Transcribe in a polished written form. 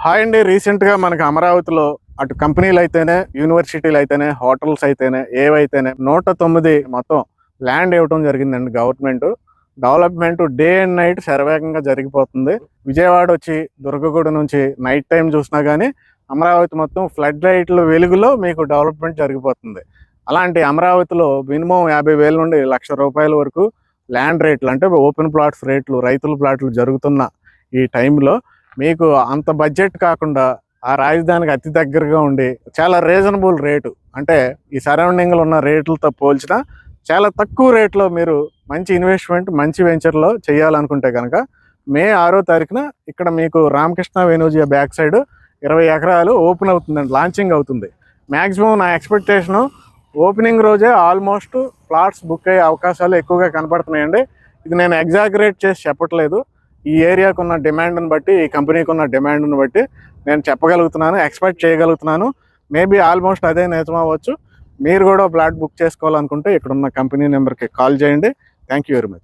Hi అండి. రీసెంట్గా మనకి అమరావతిలో అటు కంపెనీలు అయితేనే, యూనివర్సిటీలు అయితేనే, హోటల్స్ అయితేనే, ఏవైతేనే 109 మొత్తం ల్యాండ్ ఇవ్వడం జరిగిందండి government. Development day and night శరవేగంగా జరిగిపోతుంది. విజయవాడ వచ్చి దుర్గగుడి నుంచి నైట్ టైం చూసినా కానీ అమరావతి మొత్తం ఫ్లడ్ లైట్ల వెలుగులో మీకు డెవలప్మెంట్ జరిగిపోతుంది. అలాంటి అమరావతిలో మినిమం 50,000 నుండి ₹1,00,000 వరకు ల్యాండ్ రేట్లు, అంటే ఓపెన్ ప్లాట్స్ రేట్లు, రైతుల ప్లాట్లు జరుగుతున్న ఈ టైంలో మీకు అంత బడ్జెట్ కాకుండా ఆ రాజధానికి అతి దగ్గరగా ఉండి చాలా రీజనబుల్ రేటు, అంటే ఈ సరౌండింగ్లో ఉన్న రేట్లతో పోల్చిన చాలా తక్కువ రేట్లో మీరు మంచి ఇన్వెస్ట్మెంట్, మంచి వెంచర్లో చేయాలనుకుంటే కనుక మే 6వ తారీఖున ఇక్కడ మీకు రామకృష్ణ వెనూజియా బ్యాక్ సైడ్ 20 ఎకరాలు ఓపెన్ అవుతుందండి, లాంచింగ్ అవుతుంది. మ్యాక్సిమం నా ఎక్స్పెక్టేషను ఓపెనింగ్ రోజే ఆల్మోస్ట్ ప్లాట్స్ బుక్ అయ్యే అవకాశాలు ఎక్కువగా కనపడుతున్నాయండి. ఇది నేను ఎగ్జాగరేట్ చేసి చెప్పట్లేదు. ఈ ఏరియాకు ఉన్న డిమాండ్ని బట్టి, ఈ కంపెనీకి ఉన్న డిమాండ్ని బట్టి నేను చెప్పగలుగుతున్నాను, ఎక్స్పెక్ట్ చేయగలుగుతున్నాను. మేబీ ఆల్మోస్ట్ అదే నిజం అవ్వచ్చు. మీరు కూడా ఫ్లాట్ బుక్ చేసుకోవాలనుకుంటే ఇక్కడున్న కంపెనీ నెంబర్కి కాల్ చేయండి. Thank you very much.